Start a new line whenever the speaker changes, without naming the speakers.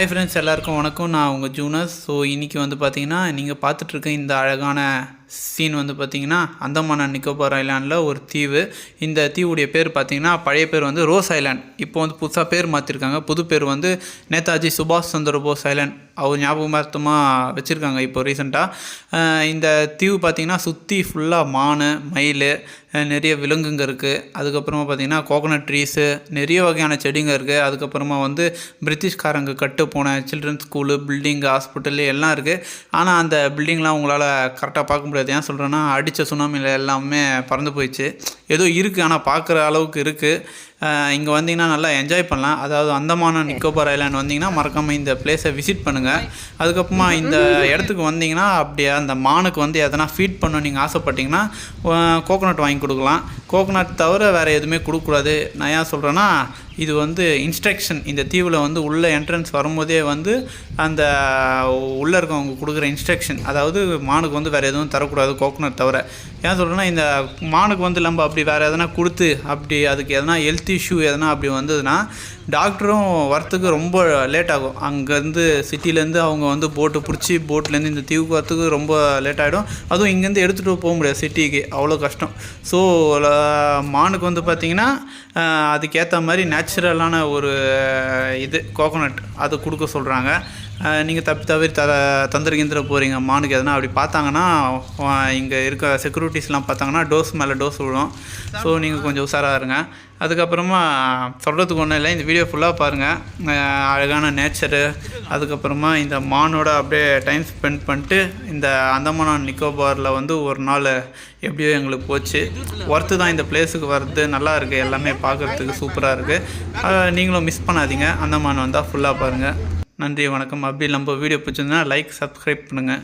Hi friends, எல்லாருக்கும் வணக்கம். நான் உங்கள் ஜூனஸ். ஸோ இன்றைக்கி வந்து பார்த்திங்கன்னா நீங்கள் பார்த்துட்ருக்க இந்த அழகான சீன் வந்து பார்த்திங்கன்னா அந்தமான் அண்ட் நிக்கோபார் ஐலாண்டில் ஒரு தீவு. இந்த தீவுடைய பேர் பார்த்திங்கன்னா பழைய பேர் வந்து ரோஸ் ஐலாண்ட். இப்போ வந்து புதுசாக பேர் மாற்றிருக்காங்க. புது பேர் வந்து நேதாஜி சுபாஷ் சந்திர போஸ் ஐலாண்ட். அவர் ஞாபகமார்த்தமாக வச்சுருக்காங்க இப்போ ரீசெண்டாக. இந்த தீவு பார்த்திங்கன்னா சுற்றி ஃபுல்லாக மான், மயில், நிறைய விலங்குங்க இருக்குது. அதுக்கப்புறமா பார்த்திங்கன்னா கோகோனட் ட்ரீஸு, நிறைய வகையான செடிங்க இருக்குது. அதுக்கப்புறமா வந்து பிரிட்டிஷ்காரங்க கட்டு போன சில்ட்ரன்ஸ் ஸ்கூலு, பில்டிங்கு, ஹாஸ்பிட்டலு எல்லாம் இருக்குது. ஆனால் அந்த பில்டிங்லாம் உங்களால் கரெக்டாக பார்க்க முடியாது. ஏன் சொல்கிறேன்னா அடித்த சுனாமியில் எல்லாமே பறந்து போயிடுச்சு. ஏதோ இருக்குது, ஆனால் பார்க்குற அளவுக்கு இருக்குது. இங்கே வந்தீங்கன்னா நல்லா என்ஜாய் பண்ணலாம். அதாவது அந்தமான் அண்ட் நிக்கோபார் ஐலாண்ட் வந்தீங்கன்னா மறக்காமல் இந்த பிளேஸை விசிட் பண்ணுங்கள். அதுக்கப்புறமா இந்த இடத்துக்கு வந்தீங்கன்னா அப்படியே அந்த மானுக்கு வந்து எதனா ஃபீட் பண்ண நீங்கள் ஆசைப்பட்டீங்கன்னா கோகோனட் வாங்கி கொடுக்கலாம். கோகோனட் தவிர வேறு எதுவுமே கொடுக்கக்கூடாது. நான் ஏன் சொல்கிறேன்னா இது வந்து இன்ஸ்ட்ரக்ஷன். இந்த தீவில் வந்து உள்ளே என்ட்ரன்ஸ் வரும்போதே வந்து அந்த உள்ளே இருக்கவங்க கொடுக்குற இன்ஸ்ட்ரக்ஷன், அதாவது மானுக்கு வந்து வேறு எதுவும் தரக்கூடாது கோகோனட் தவிர. ஏன் சொல்கிறேன்னா இந்த மானுக்கு வந்து நம்ம அப்படி வேறு எதனா கொடுத்து அப்படி அதுக்கு எதனா ஹெல்த் இஷ்யூ எதனா அப்படி வந்ததுன்னா டாக்டரும் வரத்துக்கு ரொம்ப லேட் ஆகும். அங்கேருந்து சிட்டிலேருந்து அவங்க வந்து போட்டு பிடிச்சி போட்லேருந்து இந்த தீவுக்கு வரத்துக்கு ரொம்ப லேட் ஆகிடும். அதுவும் இங்கேருந்து எடுத்துகிட்டு போக முடியாது சிட்டிக்கு, அவ்வளோ கஷ்டம். ஸோ மானுக்கு வந்து பார்த்திங்கன்னா அதுக்கேற்ற மாதிரி நேச்சுரலான ஒரு இது கோகோனட் அது கொடுக்க சொல்கிறாங்க. நீங்கள் தவிர தந்திர போகிறீங்க மானுக்கு எதனா அப்படி பார்த்தாங்கன்னா இங்கே இருக்க செக்யூரிட்டிஸ்லாம் பார்த்தாங்கன்னா டோஸ் மேலே டோஸ் விழும். ஸோ நீங்கள் கொஞ்சம் உஷாராக இருங்க. அதுக்கப்புறமா சொல்கிறதுக்கு ஒன்றும் இல்லை, இந்த வீடியோ ஃபுல்லாக பாருங்கள். அழகான நேச்சரு, அதுக்கப்புறமா இந்த மானோட அப்படியே டைம் ஸ்பெண்ட் பண்ணிட்டு இந்த அந்தமான் அண்ட் நிக்கோபாரில் வந்து ஒரு நாள் எப்படியோ எங்களுக்கு போச்சு. ஒர்த்து தான் இந்த பிளேஸுக்கு வர்றது. நல்லா இருக்குது, எல்லாமே பார்க்குறதுக்கு சூப்பராக இருக்குது. நீங்களும் மிஸ் பண்ணாதீங்க. அந்தமான் வந்தால் ஃபுல்லாக பாருங்கள். நன்றி, வணக்கம். அப்படி நம்ம வீடியோ பிடிச்சிருந்தா லைக், சப்ஸ்கிரைப் பண்ணுங்கள்.